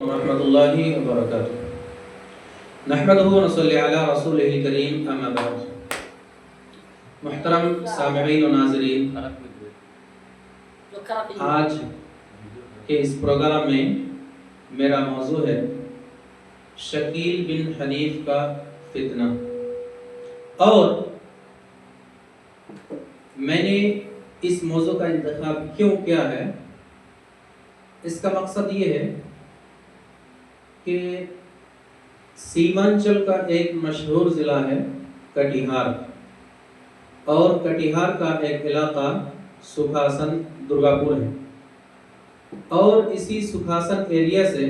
ورحمۃ اللہ وبرکاتہ نحمدہ ونصلی علی رسولہ الکریم اما بعد محترم سامعین و ناظرین، آج کے اس پروگرام میں میرا موضوع ہے شکیل بن حنیف کا فتنہ، اور میں نے اس موضوع کا انتخاب کیوں کیا ہے؟ اس کا مقصد یہ ہے کہ سیمانچل کا ایک مشہور ضلع ہے کٹیہار، اور کٹیہار کا ایک علاقہ سکھاسن درگاپور ہے، اور اسی سکھاسن ایریا سے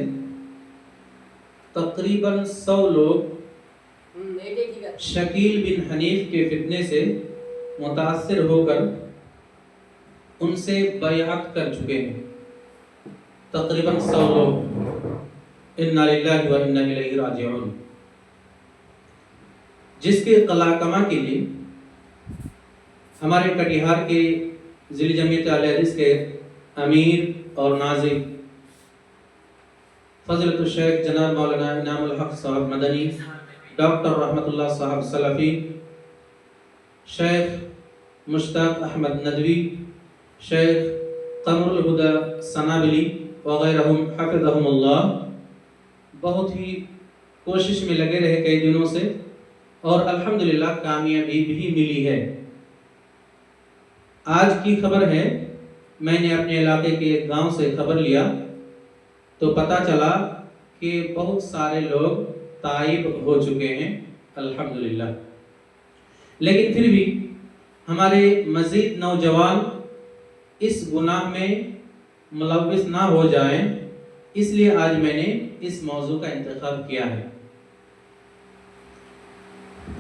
تقریباً 100 لوگ شکیل بن حنیف کے فتنے سے متاثر ہو کر ان سے بیعت کر چکے ہیں، تقریباً 100 لوگ۔ انا للہ و انا الیہ راجعون، جس کے قلع کما کے لیے ہمارے کٹیہار کے ضلع جمعیت اہل حدیث کے امیر اور ناظم فضلۃ الشیخ جناب مولانا انعام الحق صاحب مدنی، ڈاکٹر رحمت اللہ صاحب سلفی، شیخ مشتاق احمد ندوی، شیخ قمر الہدی سنابلی وغیرہم حفظہم اللہ بہت ہی کوشش میں لگے رہے کئی دنوں سے، اور الحمدللہ کامیابی بھی ملی ہے۔ آج کی خبر ہے، میں نے اپنے علاقے کے ایک گاؤں سے خبر لیا تو پتہ چلا کہ بہت سارے لوگ تائب ہو چکے ہیں الحمدللہ، لیکن پھر بھی ہمارے مزید نوجوان اس گناہ میں ملوث نہ ہو جائیں، اس لیے آج میں نے اس موضوع کا انتخاب کیا ہے۔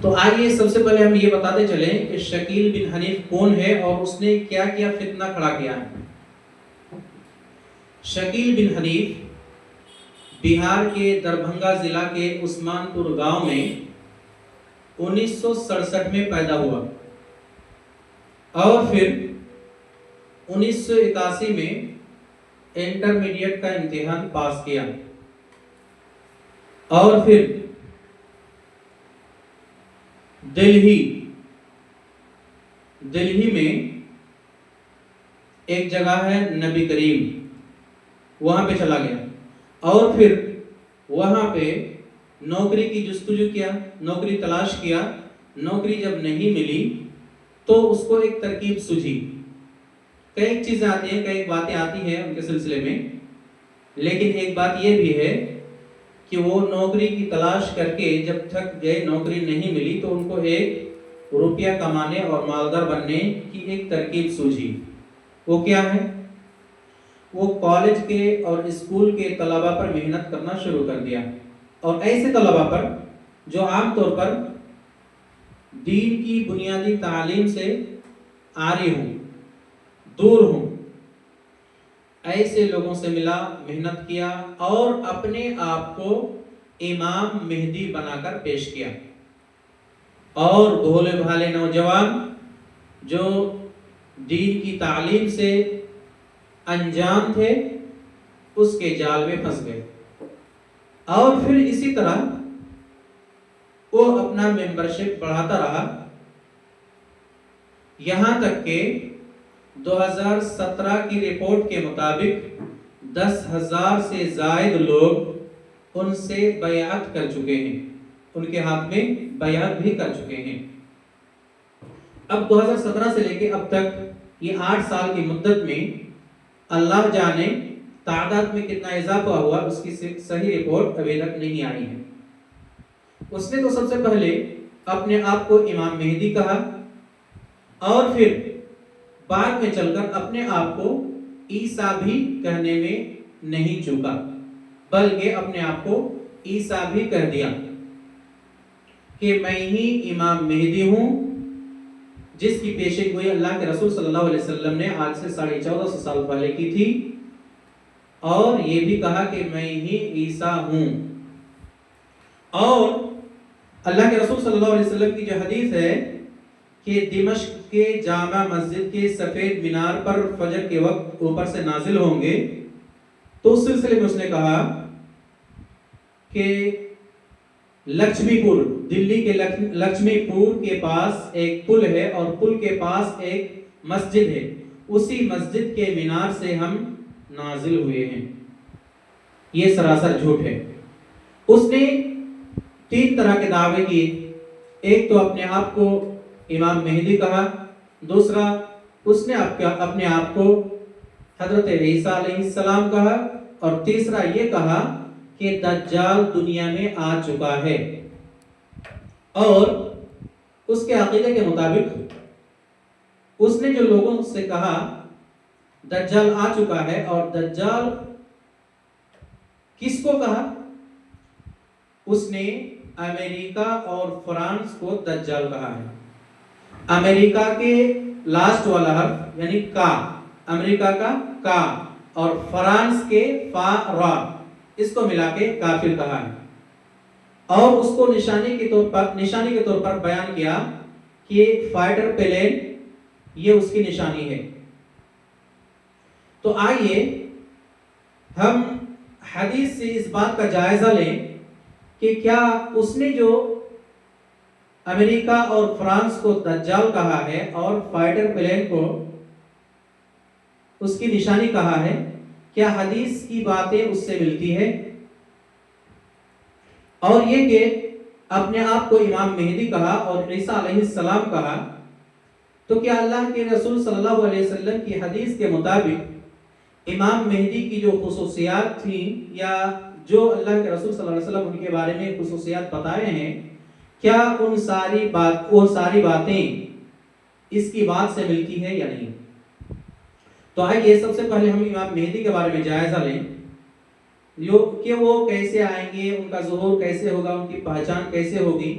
تو آئیے سب سے پہلے ہم یہ بتاتے چلیں کہ شکیل بن حنیف کون ہے اور اس نے کیا کیا فتنہ کھڑا کیا ہے۔ شکیل بن حنیف بہار کے دربھنگا ضلع کے عثمان پور گاؤں میں 1967 میں پیدا ہوا، اور پھر 1981 میں انٹرمیڈیٹ کا امتحان پاس کیا، اور پھر دلہی میں ایک جگہ ہے نبی کریم، وہاں پہ چلا گیا، اور پھر وہاں پہ نوکری کی جستجو کیا، نوکری تلاش کیا، نوکری جب نہیں ملی تو اس کو ایک ترکیب سوجھی۔ کئی چیزیں آتی ہیں، کئی باتیں آتی ہیں ان کے سلسلے میں، لیکن ایک بات یہ بھی ہے کہ وہ نوکری کی تلاش کر کے جب تک گئے نوکری نہیں ملی تو ان کو ایک روپیہ کمانے اور مالدار بننے کی ایک ترکیب سوجھی۔ وہ کیا ہے؟ وہ کالج کے اور اسکول کے طلباء پر محنت کرنا شروع کر دیا، اور ایسے طلباء پر جو عام طور پر دین کی بنیادی تعلیم سے عاری ہوں، دور ہوں، ایسے لوگوں سے ملا، محنت کیا، اور اپنے آپ کو امام مہدی بنا کر پیش کیا، اور بھولے بھالے نوجوان جو دین کی تعلیم سے انجان تھے اس کے جال میں پھنس گئے، اور پھر اسی طرح وہ اپنا ممبرشپ بڑھاتا رہا، یہاں تک کہ 2017 کی رپورٹ کے مطابق 10,000 سے زائد لوگ ان سے بیعت کر چکے ہیں، ان کے ہاتھ میں بیعت بھی کر چکے ہیں۔ اب 2017 سے لے کے اب تک یہ 8 سال کی مدت میں اللہ جانے تعداد میں کتنا اضافہ ہوا، اس کی صحیح رپورٹ ابھی تک نہیں آئی ہے۔ اس نے تو سب سے پہلے اپنے آپ کو امام مہدی کہا، اور پھر بعد میں چل کر اپنے آپ کو عیسیٰ بھی کہنے میں نہیں چوکا، بلکہ اپنے آپ کو عیسیٰ بھی کہہ دیا کہ میں ہی امام مہدی ہوں، جس کی پیشن گوئی اللہ کے رسول صلی اللہ علیہ وسلم نے آج سے 1450 سال پہلے کی تھی، اور یہ بھی کہا کہ میں ہی عیسیٰ ہوں۔ اور اللہ کے رسول صلی اللہ علیہ وسلم کی جو حدیث ہے کہ دمشق کے جامع مسجد کے سفید مینار پر فجر کے وقت اوپر سے نازل ہوں گے، تو اس سلسلے میں اس نے کہا کہ لکشمی پور، دلی کے لکشمی پور کے پاس ایک پل ہے اور پل کے پاس ایک مسجد ہے، اسی مسجد کے مینار سے ہم نازل ہوئے ہیں۔ یہ سراسر جھوٹ ہے۔ اس نے 3 طرح کے دعوے کیے، ایک تو اپنے آپ کو امام مہدی کہا، دوسرا اس نے اپنے آپ کو حضرت عیسیٰ علیہ السلام کہا، اور تیسرا یہ کہا کہ دجال دنیا میں آ چکا ہے۔ اور اس کے عقیدے کے مطابق اس نے جو لوگوں سے کہا دجال آ چکا ہے، اور دجال کس کو کہا؟ اس نے امریکہ اور فرانس کو دجال کہا ہے۔ امریکہ کے لاسٹ والا حرف یعنی کا، امریکہ کا کا، اور فرانس کے فا را، اس کو ملا کے کافر کہا ہے، اور اس کو نشانی کے طور پر بیان کیا کہ فائٹر پلین یہ اس کی نشانی ہے۔ تو آئیے ہم حدیث سے اس بات کا جائزہ لیں کہ کیا اس نے جو امریکہ اور فرانس کو دجال کہا ہے اور فائٹر پلین کو اس کی نشانی کہا ہے، کیا حدیث کی باتیں اس سے ملتی ہے؟ اور یہ کہ اپنے آپ کو امام مہدی کہا اور عیسیٰ علیہ السلام کہا، تو کیا اللہ کے رسول صلی اللہ علیہ وسلم کی حدیث کے مطابق امام مہدی کی جو خصوصیات تھیں یا جو اللہ کے رسول صلی اللہ علیہ وسلم ان کے بارے میں خصوصیات بتائے ہیں، کیا وہ ساری باتیں اس کی بات سے ملتی ہے یا نہیں؟ تو آئیے سب سے پہلے ہم امام مہدی کے بارے میں جائزہ لیں کہ وہ کیسے آئیں گے، ان کا ظہور کیسے ہوگا، ان کی پہچان کیسے ہوگی۔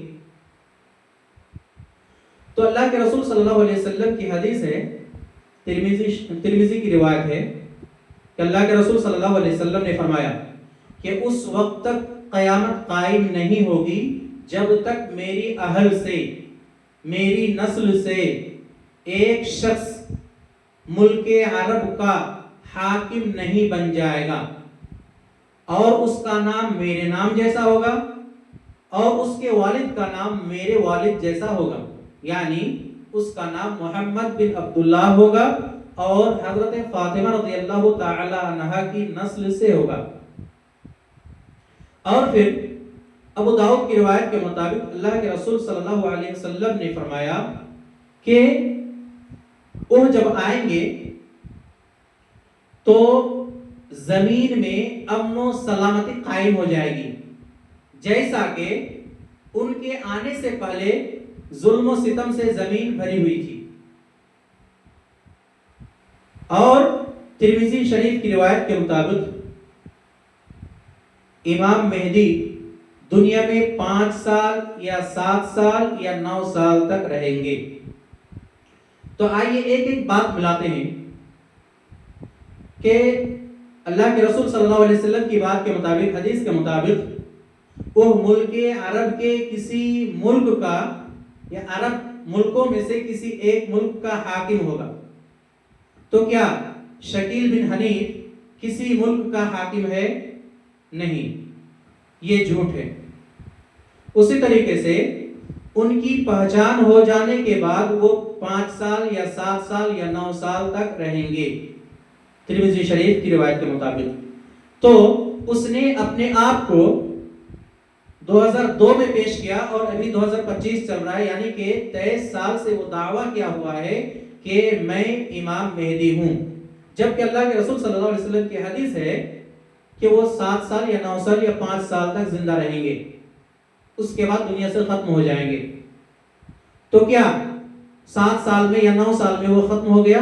تو اللہ کے رسول صلی اللہ علیہ وسلم کی حدیث ہے، ترمذی کی روایت ہے کہ اللہ کے رسول صلی اللہ علیہ وسلم نے فرمایا کہ اس وقت تک قیامت قائم نہیں ہوگی جب تک میری اہل سے، میری نسل سے ایک شخص ملک عرب کا حاکم نہیں بن جائے گا، اور اس کا نام میرے نام جیسا ہوگا، اور اس کے والد کا نام میرے والد جیسا ہوگا، یعنی اس کا نام محمد بن عبداللہ ہوگا اور حضرت فاطمہ رضی اللہ تعالی عنہا کی نسل سے ہوگا۔ اور پھر ابو داؤد کی روایت کے مطابق اللہ کے رسول صلی اللہ علیہ وسلم نے فرمایا کہ وہ جب آئیں گے تو زمین میں امن و سلامتی قائم ہو جائے گی، جیسا کہ ان کے آنے سے پہلے ظلم و ستم سے زمین بھری ہوئی تھی۔ اور ترمذی شریف کی روایت کے مطابق امام مہدی دنیا میں 5 سال یا 7 سال یا 9 سال تک رہیں گے۔ تو آئیے ایک بات ملاتے ہیں کہ اللہ کے رسول صلی اللہ علیہ وسلم کی بات کے مطابق، حدیث کے مطابق، وہ ملک عرب کے کسی ملک کا یا عرب ملکوں میں سے کسی ایک ملک کا حاکم ہوگا۔ تو کیا شکیل بن حنیف کسی ملک کا حاکم ہے؟ نہیں، یہ جھوٹ ہے۔ اسی طریقے سے ان کی پہچان ہو جانے کے بعد وہ 5 سال یا 7 سال یا 9 سال تک رہیں گے، ترمذی شریف کی روایت کے مطابق۔ تو اس نے اپنے آپ کو 2002 میں پیش کیا اور ابھی 2025 چل رہا ہے، یعنی کہ 23 سال سے وہ دعویٰ کیا ہوا ہے کہ میں امام مہدی ہوں، جبکہ اللہ کے رسول صلی اللہ علیہ وسلم کی حدیث ہے کہ وہ 7 سال یا 9 سال یا 5 سال تک زندہ رہیں گے، اس کے بعد دنیا سے ختم ہو جائیں گے۔ تو کیا 7 سال میں یا 9 سال میں وہ ختم ہو گیا؟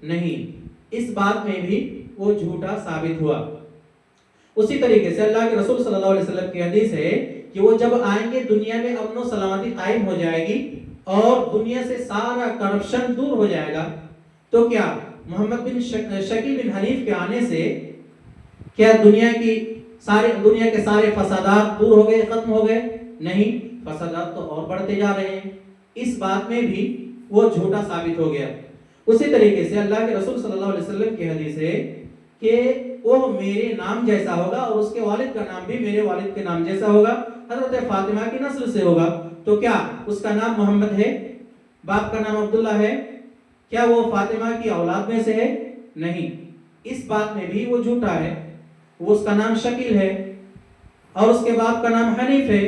نہیں، اس بات میں بھی وہ جھوٹا ثابت ہوا۔ اسی طریقے سے اللہ کے رسول صلی اللہ علیہ وسلم کی حدیث ہے کہ وہ جب آئیں گے دنیا میں امن و سلامتی قائم ہو جائے گی اور دنیا سے سارا کرپشن دور ہو جائے گا۔ تو کیا محمد بن شکیل بن حنیف کے آنے سے کیا دنیا کے سارے فسادات دور ہو گئے، ختم ہو گئے؟ نہیں، فسادات تو اور بڑھتے جا رہے ہیں۔ اس بات میں بھی وہ جھوٹا ثابت ہو گیا۔ اسی طریقے سے اللہ کے رسول صلی اللہ علیہ وسلم کی حدیث ہے کہ وہ میرے نام جیسا ہوگا اور اس کے والد کا نام بھی میرے والد کے نام جیسا ہوگا، حضرت فاطمہ کی نسل سے ہوگا۔ تو کیا اس کا نام محمد ہے، باپ کا نام عبداللہ ہے؟ کیا وہ فاطمہ کی اولاد میں سے ہے؟ نہیں، اس بات میں بھی وہ جھوٹا ہے۔ وہ اس کا نام شکیل ہے اور اس کے باپ کا نام حنیف ہے،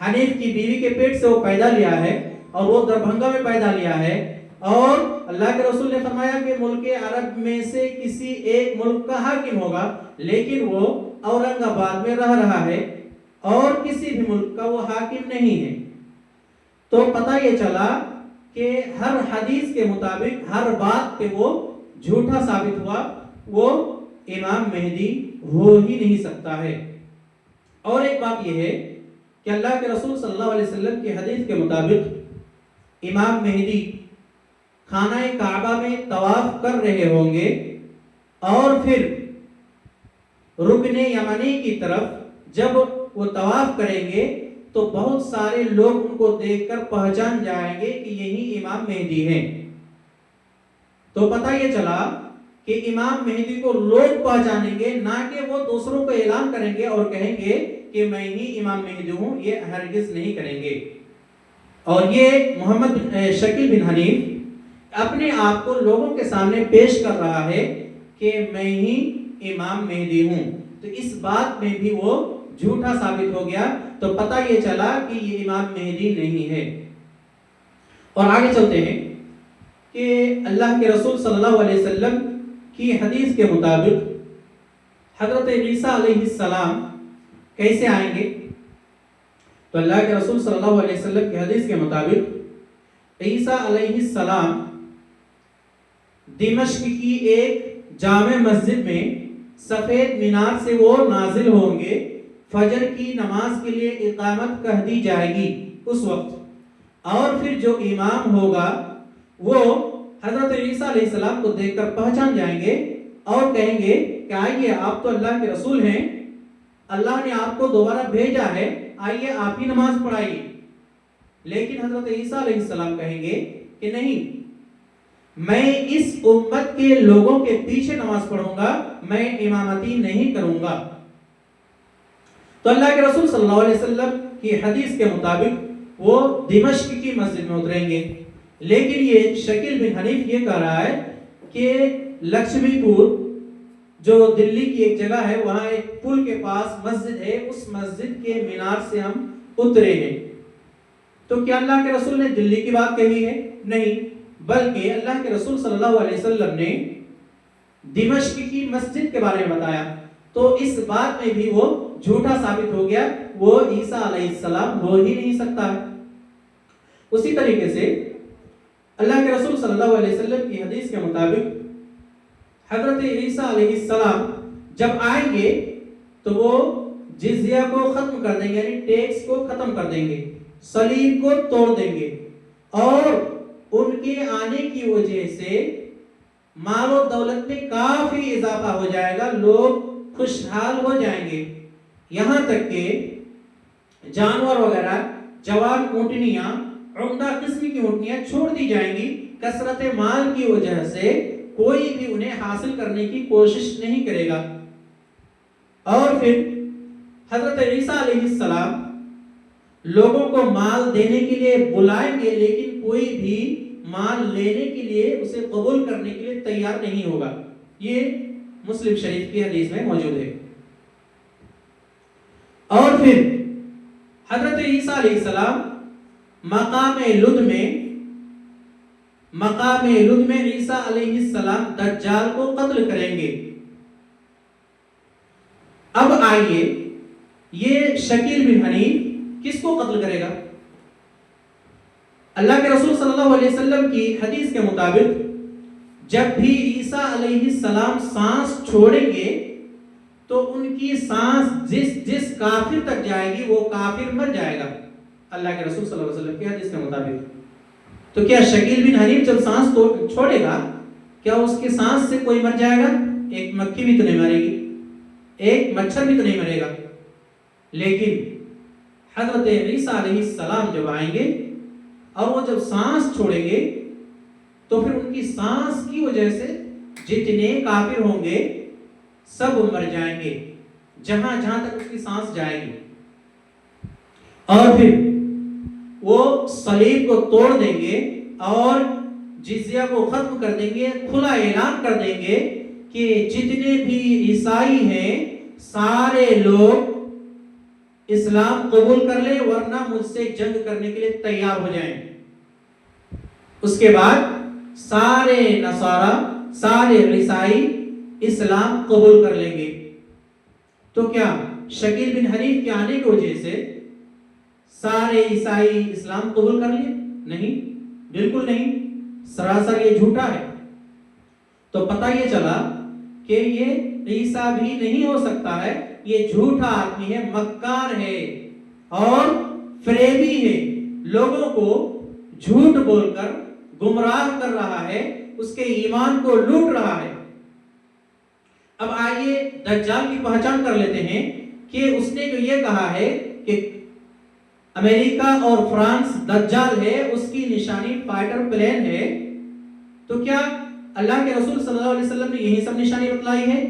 حنیف کی بیوی کے پیٹ سے وہ پیدا لیا ہے اور وہ دربھنگا میں پیدا لیا ہے، اور اللہ کے رسول نے فرمایا کہ ملک عرب میں سے کسی ایک ملک کا حاکم ہوگا، لیکن وہ اورنگ آباد میں رہ رہا ہے اور کسی بھی ملک کا وہ حاکم نہیں ہے۔ تو پتہ یہ چلا کہ ہر حدیث کے مطابق ہر بات پہ وہ جھوٹا ثابت ہوا، وہ امام مہدی ہو ہی نہیں سکتا ہے۔ اور ایک بات یہ ہے کہ اللہ کے رسول صلی اللہ علیہ وسلم کی حدیث کے مطابق امام مہدی خانہ کعبہ میں طواف کر رہے ہوں گے اور پھر رکن یمنی کی طرف جب وہ طواف کریں گے تو بہت سارے لوگ ان کو دیکھ کر پہچان جائیں گے کہ یہی امام مہدی ہیں۔ تو پتہ یہ چلا کہ امام مہدی کو لوگ پہچانیں گے، نہ کہ وہ دوسروں کو اعلان کریں گے اور کہیں گے کہ میں ہی امام مہدی ہوں، یہ ہرگز نہیں کریں گے۔ اور یہ محمد شکیل بن حنیف اپنے آپ کو لوگوں کے سامنے پیش کر رہا ہے کہ میں ہی امام مہدی ہوں، تو اس بات میں بھی وہ جھوٹا ثابت ہو گیا۔ تو پتہ یہ چلا کہ یہ امام مہدی نہیں ہے۔ اور آگے چلتے ہیں کہ اللہ کے رسول صلی اللہ علیہ وسلم کی حدیث کے مطابق حضرت عیسیٰ علیہ السلام کیسے آئیں گے؟ تو اللہ کے رسول صلی اللہ علیہ وسلم کی حدیث کے مطابق عیسیٰ علیہ السلام دمشق کی ایک جامع مسجد میں سفید مینار سے وہ نازل ہوں گے، فجر کی نماز کے لیے اقامت کہہ دی جائے گی اس وقت، اور پھر جو امام ہوگا وہ حضرت عیسیٰ علیہ السلام کو دیکھ کر پہچان جائیں گے اور کہیں گے کہ آئیے آپ تو اللہ کے رسول ہیں، اللہ نے آپ کو دوبارہ بھیجا ہے، آئیے آپ ہی نماز پڑھائیے۔ لیکن حضرت عیسیٰ علیہ السلام کہیں گے کہ نہیں، میں اس امت کے لوگوں کے پیچھے نماز پڑھوں گا، میں امامتی نہیں کروں گا۔ تو اللہ کے رسول صلی اللہ علیہ وسلم کی حدیث کے مطابق وہ دمشق کی مسجد میں اتریں گے، لیکن یہ شکیل بن حنیف یہ کہہ رہا ہے کہ لکشمی پور جو دلی کی ایک جگہ ہے، وہاں ایک پل کے پاس مسجد ہے، اس مسجد کے مینار سے ہم اترے ہیں۔ تو کیا اللہ کے رسول نے دلی کی بات کہی ہے؟ نہیں، بلکہ اللہ کے رسول صلی اللہ علیہ وسلم نے دمشق کی مسجد کے بارے میں بتایا۔ تو اس بات میں بھی وہ جھوٹا ثابت ہو گیا، وہ عیسیٰ علیہ السلام ہو ہی نہیں سکتا ہے۔ اسی طریقے سے اللہ کے رسول صلی اللہ علیہ وسلم کی حدیث کے مطابق حضرت عیسیٰ علیہ السلام جب آئیں گے تو وہ جزیہ کو ختم کر دیں گے، یعنی ٹیکس کو ختم کر دیں گے، صلیب کو توڑ دیں گے، اور ان کے آنے کی وجہ سے مال و دولت میں کافی اضافہ ہو جائے گا، لوگ خوشحال ہو جائیں گے، یہاں تک کہ جانور وغیرہ، جوان اونٹنیاں، عمدہ قسم کی اونٹنیاں چھوڑ دی جائیں گی، کثرت مال کی وجہ سے کوئی بھی انہیں حاصل کرنے کی کوشش نہیں کرے گا۔ اور پھر حضرت عیسیٰ علیہ السلام لوگوں کو مال دینے کے لیے بلائیں گے، لیکن کوئی بھی مال لینے کے لیے، اسے قبول کرنے کے لیے تیار نہیں ہوگا۔ یہ مسلم شریف کی حدیث میں موجود ہے۔ اور پھر حضرت عیسیٰ علیہ السلام مقام لد میں عیسیٰ علیہ السلام دجال کو قتل کریں گے۔ اب آئیے، یہ شکیل بن حنیف کس کو قتل کرے گا؟ اللہ کے رسول صلی اللہ علیہ وسلم کی حدیث کے مطابق جب بھی عیسیٰ علیہ السلام سانس چھوڑیں گے تو ان کی سانس جس کافر تک جائے گی وہ کافر مر جائے گا، اللہ کے رسول صلی اللہ علیہ وسلم کی حدیث کے مطابق۔ تو کیا شکیل بن حنیف جب سانس چھوڑے گا، کیا اس کی سانس سے کوئی مر جائے گا؟ ایک مکھی بھی تو نہیں مرے گی، ایک مچھر بھی تو نہیں مرے گا۔ لیکن حضرت عیسیٰ علیہ السلام جب آئیں گے اور وہ جب سانس چھوڑیں گے تو پھر ان کی سانس کی وجہ سے جتنے کافر ہوں گے سب مر جائیں گے جہاں جہاں تک اس کی سانس جائے گی، اور پھر وہ صلیب کو توڑ دیں گے اور جزیہ کو ختم کر دیں گے، کھلا اعلان کر دیں گے کہ جتنے بھی عیسائی ہیں سارے لوگ اسلام قبول کر لیں ورنہ مجھ سے جنگ کرنے کے لیے تیار ہو جائیں۔ اس کے بعد سارے نصارہ، سارے عیسائی اسلام قبول کر لیں گے۔ تو کیا شکیل بن حنیف کے آنے کی وجہ سے سارے عیسائی اسلام قبول کر لیے؟ نہیں، بالکل نہیں، سراسر یہ جھوٹا ہے۔ تو پتہ یہ چلا کہ یہ عیسیٰ بھی نہیں ہو سکتا ہے، یہ جھوٹا آدمی ہے، مکار ہے اور فریبی ہے، لوگوں کو جھوٹ بول کر گمراہ کر رہا ہے، اس کے ایمان کو لوٹ رہا ہے۔ اب آئیے دجال کی پہچان کر لیتے ہیں کہ اس نے جو یہ کہا ہے کہ امریکہ اور فرانس دجال ہے، اس کی نشانی فائٹر پلین ہے، تو کیا اللہ کے رسول صلی اللہ علیہ وسلم نے یہی سب نشانی بتلائی ہے؟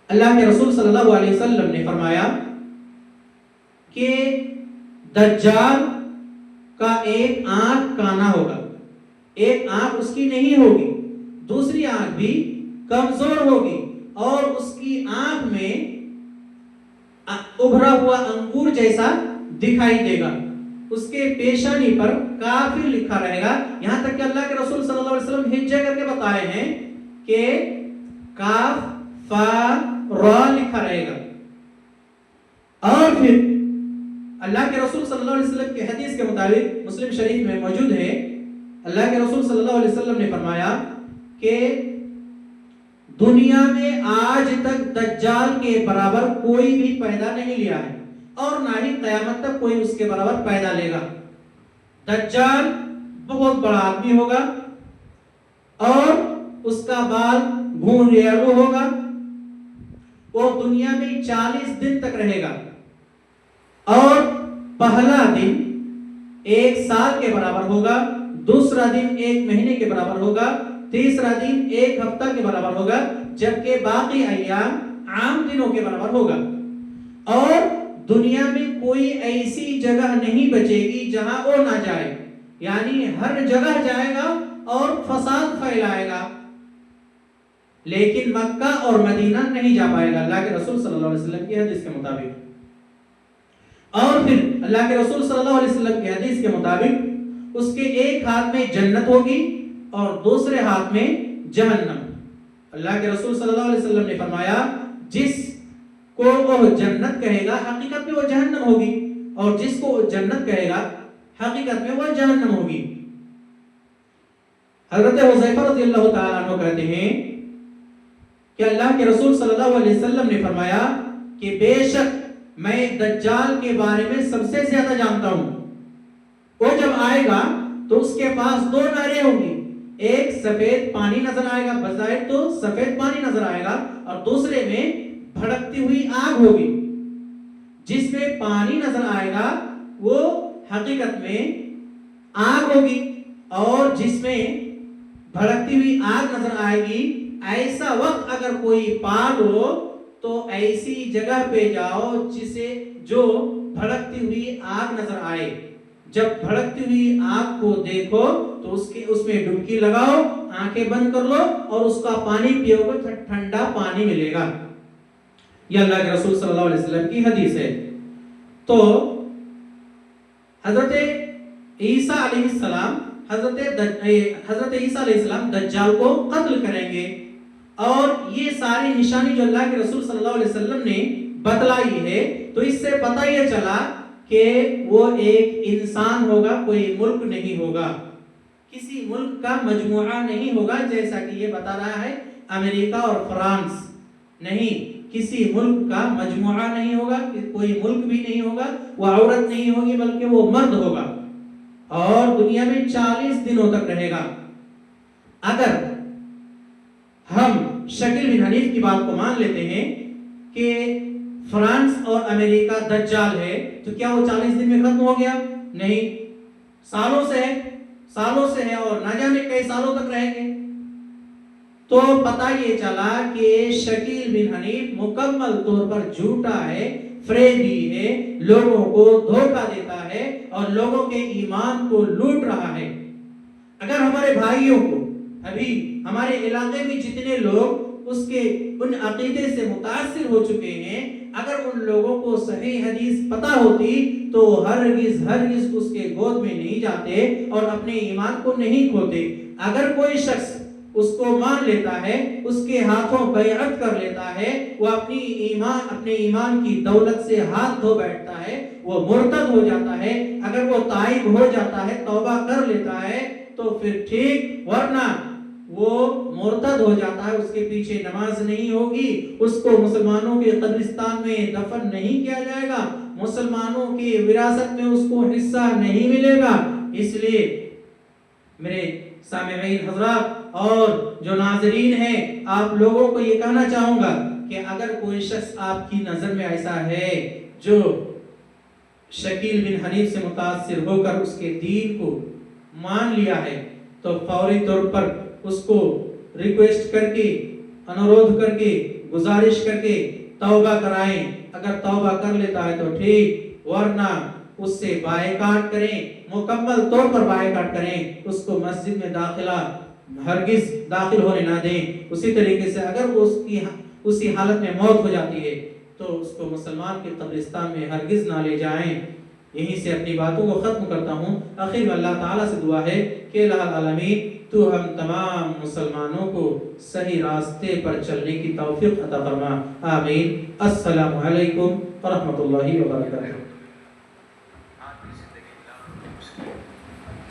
اللہ کے رسول صلی اللہ علیہ وسلم نے فرمایا کہ دجال کا ایک آنکھ کانا ہوگا، ایک آنکھ اس کی نہیں ہوگی، دوسری آنکھ بھی کمزور ہوگی اور اس کی آنکھ میں ابھرا ہوا انگور جیسا دکھائی دے گا، اس کے پیشانی پر کافر لکھا رہے گا، یہاں تک کہ اللہ کے رسول صلی اللہ علیہ وسلم ہجے کر کے بتائے ہیں کہ کاف فا را لکھا رہے گا۔ اور پھر اللہ کے رسول صلی اللہ علیہ وسلم کی حدیث کے مطابق مسلم شریف میں موجود ہے، اللہ کے رسول صلی اللہ علیہ وسلم نے فرمایا کہ دنیا میں آج تک دجال کے برابر کوئی بھی پیدا نہیں لیا ہے اور نہ ہی قیامت تک کوئی اس کے برابر پیدا لے گا۔ دجال بہت بڑا آدمی ہوگا اور اس کا بال گھونگھرو ہوگا، وہ دنیا میں 40 دن تک رہے گا اور پہلا دن 1 سال کے برابر ہوگا، دوسرا دن 1 مہینے کے برابر ہوگا، تیسرا دن 1 ہفتہ کے برابر ہوگا، جبکہ باقی ایام عام دنوں کے برابر ہوگا۔ اور دنیا میں کوئی ایسی جگہ نہیں بچے گی جہاں وہ نہ جائے، یعنی ہر جگہ جائے گا اور فساد پھیلائے گا، لیکن مکہ اور مدینہ نہیں جا پائے گا، اللہ کے رسول صلی اللہ علیہ وسلم کی حدیث کے مطابق۔ اور پھر اللہ کے رسول صلی اللہ علیہ وسلم کی حدیث کے مطابق اس کے ایک ہاتھ میں جنت ہوگی اور دوسرے ہاتھ میں جہنم۔ اللہ کے رسول صلی اللہ علیہ وسلم نے فرمایا جس کو وہ جنت کہے گا حقیقت میں وہ جہنم ہوگی، اور جس کو وہ جنت کہے گا حقیقت میں وہ جہنم ہوگی۔ حضرت حذیفہ رضی اللہ تعالیٰ عنہ کہتے ہیں کہ اللہ کے رسول صلی اللہ علیہ وسلم نے فرمایا کہ بے شک میں دجال کے بارے میں سب سے زیادہ جانتا ہوں، وہ جب آئے گا تو اس کے پاس 2 نہریں ہوں گی، ایک سفید پانی نظر آئے گا، بظاہر تو سفید پانی نظر آئے گا، اور دوسرے میں بھڑکتی ہوئی آگ ہوگی۔ جس میں پانی نظر آئے گا وہ حقیقت میں آگ ہوگی، اور جس میں بھڑکتی ہوئی آگ نظر آئے گی، ایسا وقت اگر کوئی پال ہو تو ایسی جگہ پہ جاؤ جسے جو بھڑکتی ہوئی آگ نظر آئے، جب بھڑکتی ہوئی آگ کو دیکھو تو اس میں ڈبکی لگاؤ، آنکھیں بند کر لو اور اس کا پانی پیو گے، ٹھنڈا پانی ملے گا۔ یہ اللہ کے رسول صلی اللہ علیہ وسلم کی حدیث ہے۔ تو حضرت عیسیٰ علیہ السلام حضرت عیسیٰ علیہ السلام دجال کو قتل کریں گے، اور یہ ساری نشانی جو اللہ کے رسول صلی اللہ علیہ وسلم نے بتلائی ہے، تو اس سے پتہ یہ چلا کہ وہ ایک انسان ہوگا، کوئی ملک نہیں ہوگا، کسی ملک کا مجموعہ نہیں ہوگا، جیسا کہ یہ بتا رہا ہے امریکہ اور فرانس، نہیں، کسی ملک کا مجموعہ نہیں ہوگا، کوئی ملک بھی نہیں ہوگا، وہ عورت نہیں ہوگی بلکہ وہ مرد ہوگا، اور دنیا میں 40 دنوں تک رہے گا۔ اگر ہم شکیل بن حنیف کی بات کو مان لیتے ہیں کہ فرانس اور امریکہ دجال ہے، تو کیا وہ 40 دن میں ختم ہو گیا؟ نہیں، سالوں سے ہے اور نہ جانے کئی سالوں تک رہیں گے۔ تو پتہ یہ چلا کہ شکیل بن حنیف مکمل طور پر جھوٹا ہے، فریبی ہے، لوگوں کو دھوکہ دیتا ہے اور لوگوں کے ایمان کو لوٹ رہا ہے۔ اگر ہمارے بھائیوں کو ابھی ہمارے علاقے میں جتنے لوگ اس کے ان عقیدے سے متاثر ہو چکے ہیں، اگر ان لوگوں کو صحیح حدیث پتہ ہوتی تو ہرگز اس کے گود میں نہیں جاتے اور اپنے ایمان کو نہیں کھوتے۔ اگر کوئی شخص اس کو مان لیتا ہے، اس کے ہاتھوں بیعت کر لیتا ہے، وہ اپنے ایمان کی دولت سے ہاتھ دھو بیٹھتا ہے، وہ مرتد ہو جاتا ہے۔ اگر وہ تائب ہو جاتا ہے، توبہ کر لیتا ہے تو پھر ٹھیک، ورنہ وہ مرتد ہو جاتا ہے، اس کے پیچھے نماز نہیں ہوگی، اس کو مسلمانوں کے قبرستان میں دفن نہیں کیا جائے گا، مسلمانوں کی وراثت میں اس کو حصہ نہیں ملے گا۔ اس لیے میرے سامعین حضرات اور جو ناظرین ہیں، آپ لوگوں کو یہ کہنا چاہوں گا کہ اگر کوئی شخص آپ کی نظر میں ایسا ہے جو شکیل بن حنیف سے متاثر ہو کر اس کے دین کو مان لیا ہے تو فوری طور پر اس کو ریکویسٹ کر کے، انورودھ کر کے، گزارش کر کے توبہ کرائیں۔ اگر توبہ کر لیتا ہے تو ٹھیک، ورنہ اس سے بائیکاٹ کریں، مکمل طور پر بائیکاٹ کریں، اس کو مسجد میں ہرگز داخل ہونے نہ دیں۔ اسی طریقے سے اگر اسی حالت میں موت ہو جاتی ہے تو اس کو مسلمان کے قبرستان میں ہرگز نہ لے جائیں۔ یہیں سے اپنی باتوں کو ختم کرتا ہوں۔ آخر میں اللہ تعالیٰ سے دعا ہے کہ الہ العالمین تو ہم تمام مسلمانوں کو صحیح راستے پر چلنے کی توفیق عطا فرما، آمین۔ السلام علیکم ورحمۃ اللہ وبرکاتہ۔